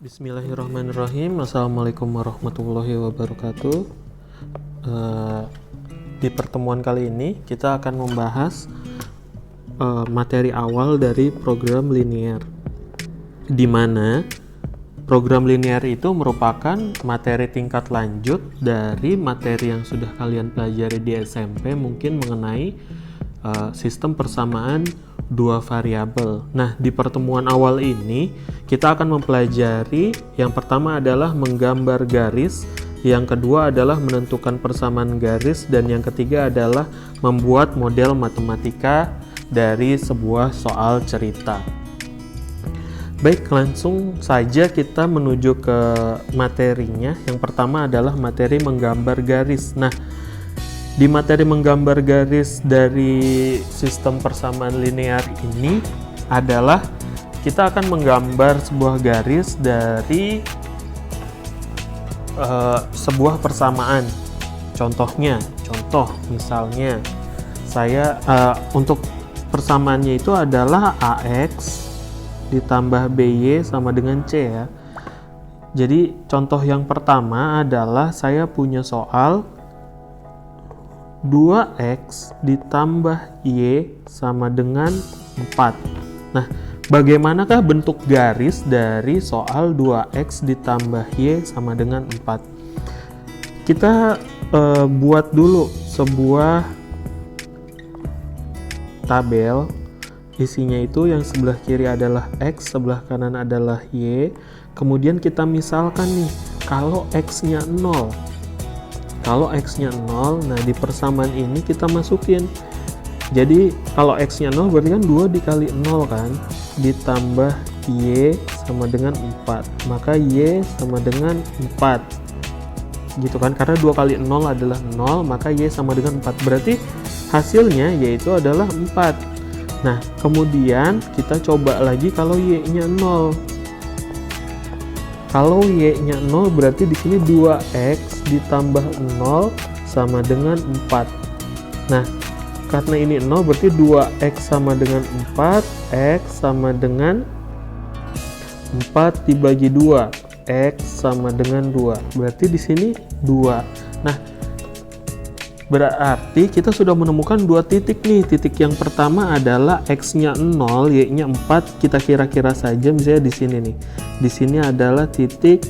Bismillahirrahmanirrahim. Assalamualaikum warahmatullahi wabarakatuh. Di pertemuan kali ini kita akan membahas materi awal dari program linear, di mana program linear itu merupakan materi tingkat lanjut dari materi yang sudah kalian pelajari di SMP, mungkin mengenai sistem persamaan dua variabel. Nah, di pertemuan awal ini kita akan mempelajari yang pertama adalah menggambar garis, yang kedua adalah menentukan persamaan garis, dan yang ketiga adalah membuat model matematika dari sebuah soal cerita. Baik, langsung saja kita menuju ke materinya. Yang pertama adalah materi menggambar garis. Nah, di materi menggambar garis dari sistem persamaan linear ini adalah kita akan menggambar sebuah garis dari sebuah persamaan. Contoh misalnya saya untuk persamaannya itu adalah AX ditambah BY sama dengan C ya. Jadi contoh yang pertama adalah saya punya soal 2X ditambah Y sama dengan 4. Nah, bagaimanakah bentuk garis dari soal 2X ditambah Y sama dengan 4? Kita buat dulu sebuah tabel. Isinya itu yang sebelah kiri adalah X, sebelah kanan adalah Y. Kemudian kita misalkan nih, kalau X-nya 0. Kalau X-nya 0, nah di persamaan ini kita masukin. Jadi kalau X-nya 0 berarti kan 2 dikali 0 kan, ditambah Y sama dengan 4. Maka Y sama dengan 4. Gitu kan, karena 2 kali 0 adalah 0, maka Y sama dengan 4. Berarti hasilnya yaitu adalah 4. Nah, kemudian kita coba lagi kalau Y-nya 0. Kalau Y-nya 0 berarti di sini 2X ditambah 0 sama dengan 4. Nah, karena ini 0 berarti 2X sama dengan 4, X sama dengan 4 dibagi 2, X sama dengan 2. Berarti di sini 2. Nah, berarti kita sudah menemukan dua titik nih. Titik yang pertama adalah X-nya 0, Y-nya 4. Kita kira-kira saja misalnya di sini nih. Di sini adalah titik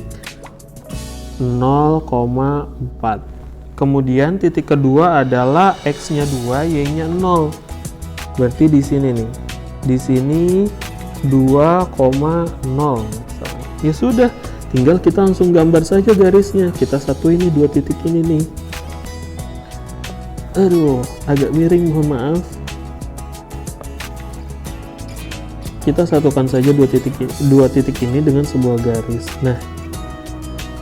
0,4. Kemudian titik kedua adalah X-nya 2, Y-nya 0. Berarti di sini nih. Di sini 2,0. Ya sudah, tinggal kita langsung gambar saja garisnya. Kita satuin ini dua titik ini nih. Aduh, agak miring, mohon maaf. Kita satukan saja dua titik ini dengan sebuah garis. Nah,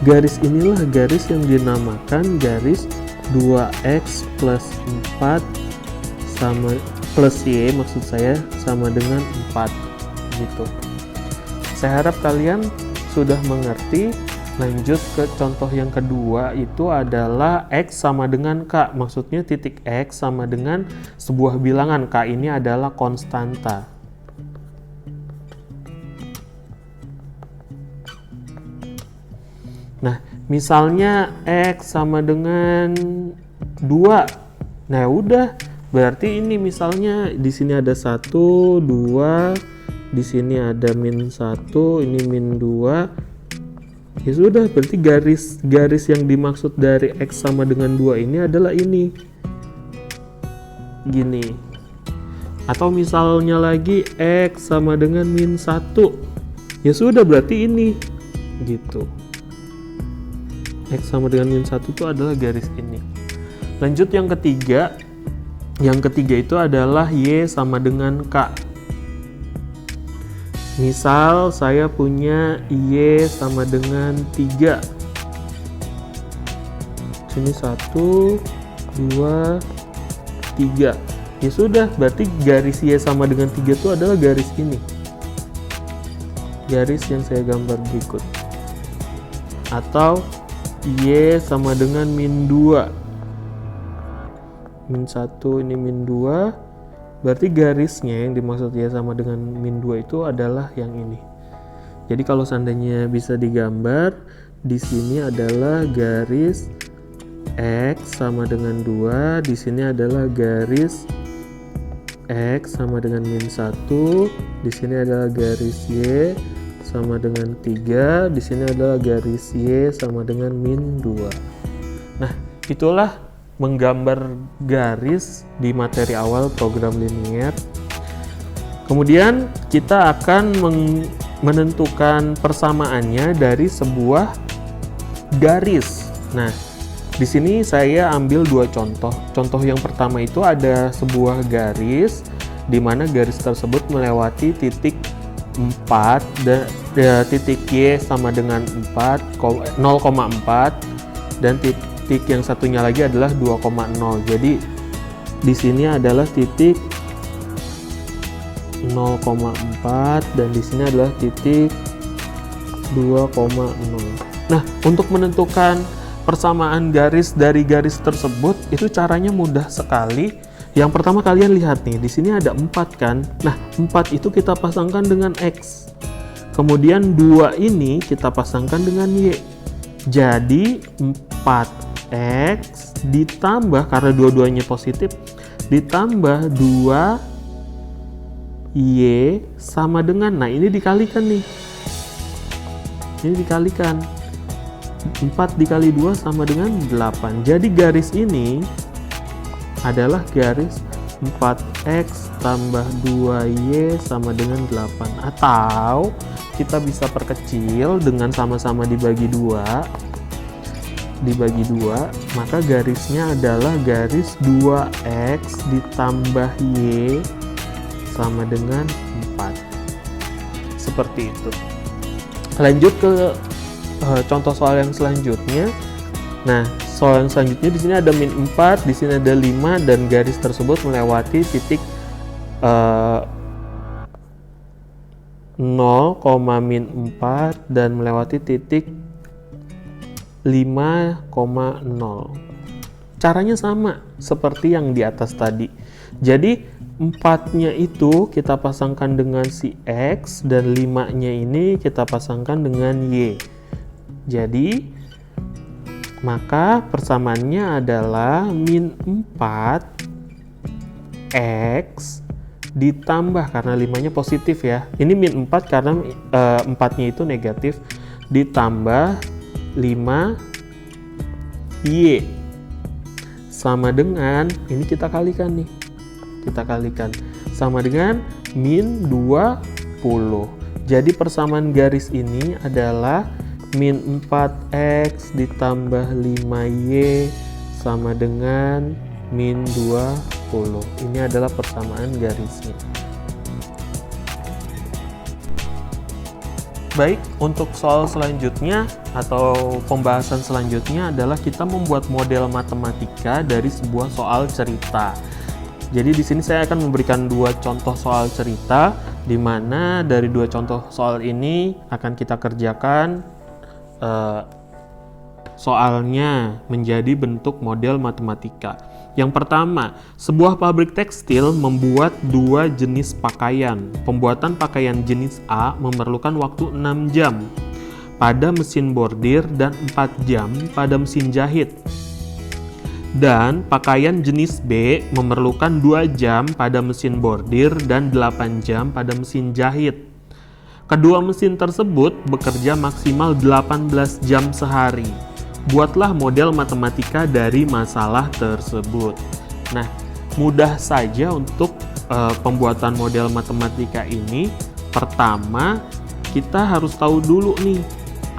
garis inilah garis yang dinamakan garis 2X plus 4 sama plus Y, maksud saya, sama dengan 4 gitu. Saya harap kalian sudah mengerti. Lanjut ke contoh yang kedua, itu adalah X sama dengan K. Maksudnya titik X sama dengan sebuah bilangan. K ini adalah konstanta. Nah, misalnya X sama dengan 2. Nah, udah. Berarti ini misalnya di sini ada 1, 2, di sini ada min 1, ini min 2. Ya sudah, berarti garis yang dimaksud dari X sama dengan 2 ini adalah ini. Gini. Atau misalnya lagi X sama dengan min 1. Ya sudah, berarti ini. Gitu. X sama dengan min 1 itu adalah garis ini. Lanjut yang ketiga. Yang ketiga itu adalah Y sama dengan K. Misal saya punya Y sama dengan 3. Sini 1, 2, 3. Ya sudah, berarti garis Y sama dengan 3 itu adalah garis ini. Garis yang saya gambar berikut. Atau Y sama dengan min 2. Min 1, ini min 2. Berarti garisnya yang dimaksud Y sama dengan min 2 itu adalah yang ini. Jadi kalau seandainya bisa digambar, di sini adalah garis X sama dengan 2, di sini adalah garis X sama dengan min 1, di sini adalah garis Y sama dengan 3, di sini adalah garis Y sama dengan min 2. Nah, itulah menggambar garis di materi awal program linear. Kemudian kita akan menentukan persamaannya dari sebuah garis. Nah, di sini saya ambil dua contoh. Contoh yang pertama itu ada sebuah garis di mana garis tersebut melewati titik 4 dan titik Y sama dengan 0,4 dan titik yang satunya lagi adalah 2,0. Jadi di sini adalah titik 0,4 dan di sini adalah titik 2,0. Nah, untuk menentukan persamaan garis dari garis tersebut itu caranya mudah sekali. Yang pertama kalian lihat nih, di sini ada 4 kan. Nah, 4 itu kita pasangkan dengan X. Kemudian 2 ini kita pasangkan dengan Y. Jadi 4X ditambah, karena dua-duanya positif, ditambah 2 Y sama dengan, nah ini dikalikan nih, ini dikalikan, 4 dikali 2 sama dengan 8. Jadi garis ini adalah garis 4X tambah 2Y sama dengan 8. Atau kita bisa perkecil dengan sama-sama dibagi 2, maka garisnya adalah garis 2X ditambah Y sama dengan 4. Seperti itu. Lanjut ke contoh soal yang selanjutnya. Nah, soal yang selanjutnya di sini ada min 4, di sini ada 5 dan garis tersebut melewati titik 0,-4 dan melewati titik 5,0. Caranya sama seperti yang di atas tadi. Jadi 4-nya itu kita pasangkan dengan si X dan 5-nya ini kita pasangkan dengan Y. Jadi maka persamaannya adalah min 4X ditambah, karena 5-nya positif ya. Ini min 4 karena 4-nya itu negatif, ditambah 5Y sama dengan, ini kita kalikan nih. Kita kalikan sama dengan min 20. Jadi persamaan garis ini adalah min 4X ditambah 5Y sama dengan min 20. Ini adalah persamaan garisnya. Baik, untuk soal selanjutnya atau pembahasan selanjutnya adalah kita membuat model matematika dari sebuah soal cerita. Jadi di sini saya akan memberikan dua contoh soal cerita, di mana dari dua contoh soal ini akan kita kerjakan soalnya menjadi bentuk model matematika. Yang pertama, sebuah pabrik tekstil membuat dua jenis pakaian. Pembuatan pakaian jenis A memerlukan waktu 6 jam pada mesin bordir dan 4 jam pada mesin jahit. Dan pakaian jenis B memerlukan 2 jam pada mesin bordir dan 8 jam pada mesin jahit. Kedua mesin tersebut bekerja maksimal 18 jam sehari. Buatlah model matematika dari masalah tersebut. Nah, mudah saja untuk pembuatan model matematika ini. Pertama, kita harus tahu dulu nih,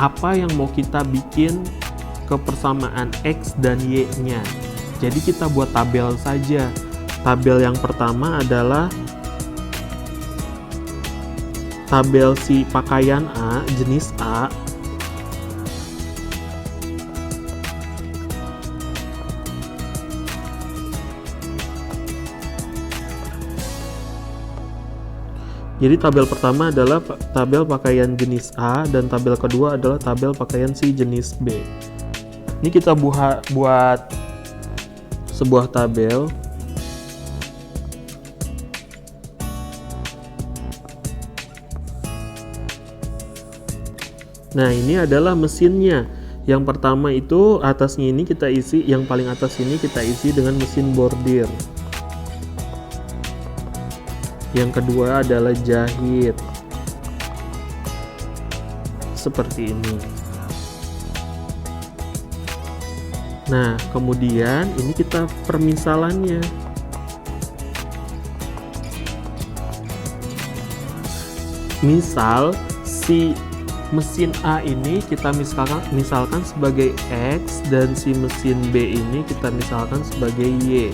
apa yang mau kita bikin ke persamaan X dan Y-nya. Jadi kita buat tabel saja. Tabel yang pertama adalah tabel si pakaian A, jenis A. Jadi tabel pertama adalah tabel pakaian jenis A dan tabel kedua adalah tabel pakaian si jenis B. Ini kita buat sebuah tabel. Nah, ini adalah mesinnya. Yang pertama itu atasnya ini kita isi, yang paling atas ini kita isi dengan mesin bordir. Yang kedua adalah jahit. Seperti ini. Nah, kemudian ini kita permisalannya. Misal si mesin A ini kita misalkan sebagai X dan si mesin B ini kita misalkan sebagai Y.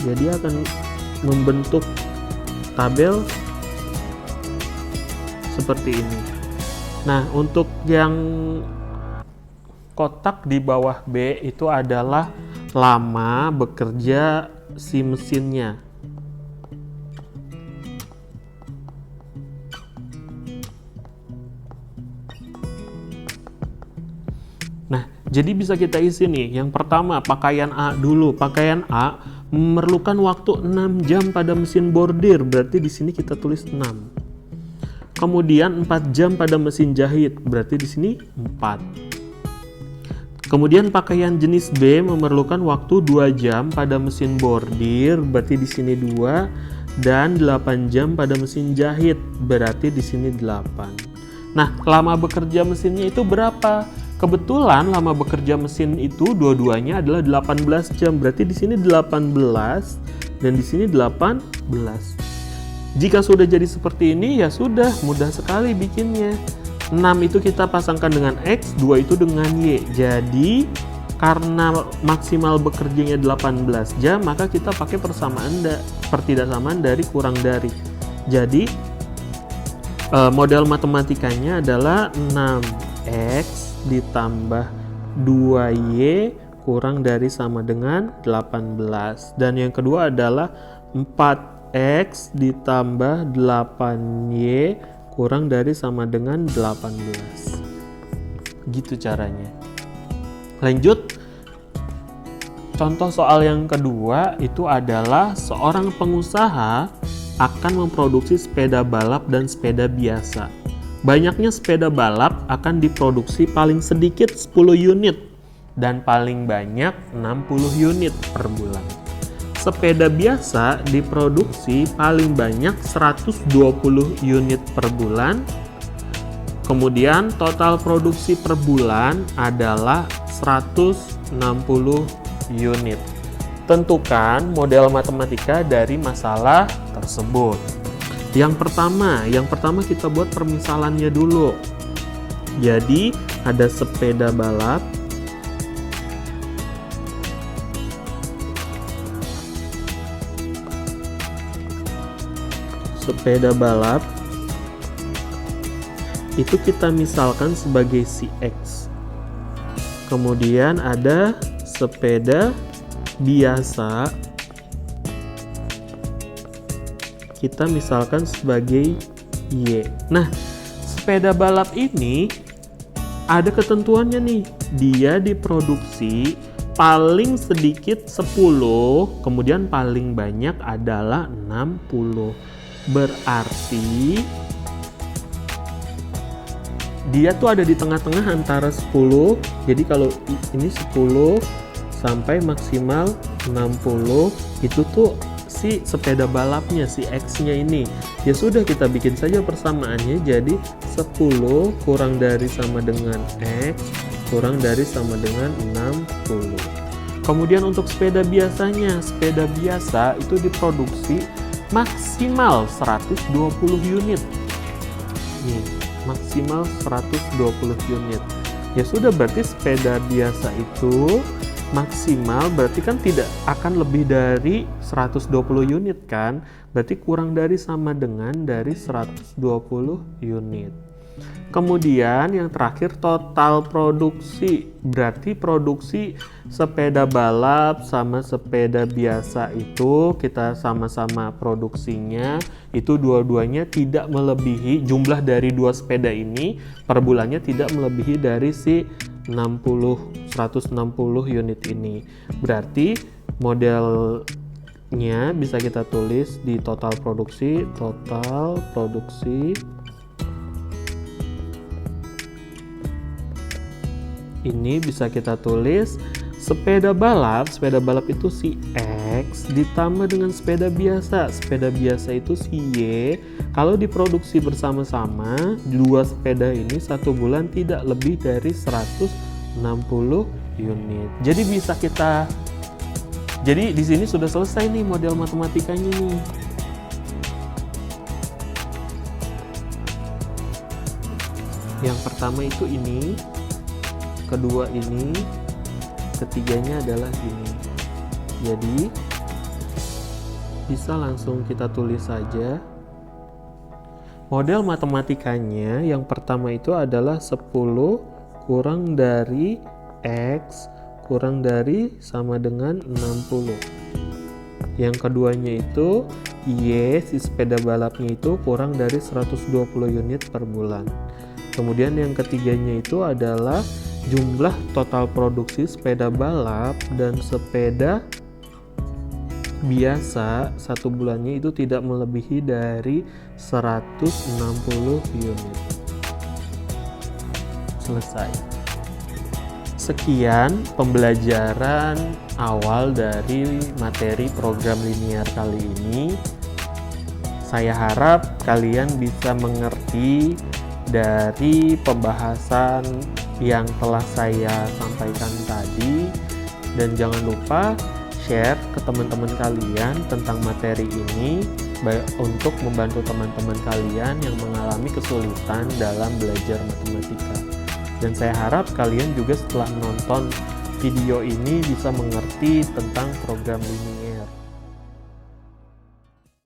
Jadi akan membentuk tabel seperti ini. Nah, untuk yang kotak di bawah B itu adalah lama bekerja si mesinnya. Nah, jadi bisa kita isi nih. Yang pertama, pakaian A dulu. Pakaian A memerlukan waktu 6 jam pada mesin bordir. Berarti di sini kita tulis 6. Kemudian 4 jam pada mesin jahit. Berarti di sini 4. Kemudian pakaian jenis B memerlukan waktu 2 jam pada mesin bordir. Berarti di sini 2 dan 8 jam pada mesin jahit. Berarti di sini 8. Nah, lama bekerja mesinnya itu berapa? Kebetulan lama bekerja mesin itu dua-duanya adalah 18 jam. Berarti di sini 18 dan di sini 18. Jika sudah jadi seperti ini ya sudah mudah sekali bikinnya. 6 itu kita pasangkan dengan X, 2 itu dengan Y. Jadi karena maksimal bekerjanya 18 jam, maka kita pakai pertidaksamaan dari kurang dari. Jadi model matematikanya adalah 6X ditambah 2Y kurang dari sama dengan 18. Dan yang kedua adalah 4X ditambah 8Y kurang dari sama dengan 18. Gitu caranya. Lanjut. Contoh soal yang kedua itu adalah seorang pengusaha akan memproduksi sepeda balap dan sepeda biasa. Banyaknya sepeda balap akan diproduksi paling sedikit 10 unit dan paling banyak 60 unit per bulan. Sepeda biasa diproduksi paling banyak 120 unit per bulan. Kemudian total produksi per bulan adalah 160 unit. Tentukan model matematika dari masalah tersebut. Yang pertama kita buat permisalannya dulu. Jadi ada sepeda balap. Sepeda balap itu kita misalkan sebagai si X. Kemudian ada sepeda biasa kita misalkan sebagai Y. Nah, sepeda balap ini ada ketentuannya nih. Dia diproduksi paling sedikit 10, kemudian paling banyak adalah 60. Berarti dia tuh ada di tengah-tengah antara 10. Jadi kalau ini 10 sampai maksimal 60 itu tuh si sepeda balapnya, si X-nya ini. Ya sudah, kita bikin saja persamaannya. Jadi 10 kurang dari sama dengan X kurang dari sama dengan 60. Kemudian untuk sepeda biasanya, sepeda biasa itu diproduksi maksimal 120 unit. Nih, maksimal 120 unit. Ya sudah, berarti sepeda biasa itu maksimal berarti kan tidak akan lebih dari 120 unit kan? Berarti kurang dari sama dengan dari 120 unit. Kemudian yang terakhir total produksi. Berarti produksi sepeda balap sama sepeda biasa itu kita sama-sama produksinya itu dua-duanya tidak melebihi jumlah dari dua sepeda ini per bulannya tidak melebihi dari si 160 unit ini. Berarti modelnya bisa kita tulis di total produksi ini bisa kita tulis sepeda balap itu si X ditambah dengan sepeda biasa itu si Y. Kalau diproduksi bersama-sama, dua sepeda ini satu bulan tidak lebih dari 160 unit. Jadi di sini sudah selesai nih model matematikanya nih. Yang pertama itu ini, kedua ini, ketiganya adalah ini. Jadi bisa langsung kita tulis saja. Model matematikanya yang pertama itu adalah 10 kurang dari X kurang dari sama dengan 60. Yang keduanya itu Y, si sepeda balapnya itu kurang dari 120 unit per bulan. Kemudian yang ketiganya itu adalah jumlah total produksi sepeda balap dan sepeda biasa satu bulannya itu tidak melebihi dari 160 unit. Selesai. Sekian pembelajaran awal dari materi program linear kali ini. Saya harap kalian bisa mengerti dari pembahasan yang telah saya sampaikan tadi, dan jangan lupa share ke teman-teman kalian tentang materi ini untuk membantu teman-teman kalian yang mengalami kesulitan dalam belajar matematika. Dan saya harap kalian juga setelah menonton video ini bisa mengerti tentang program linear.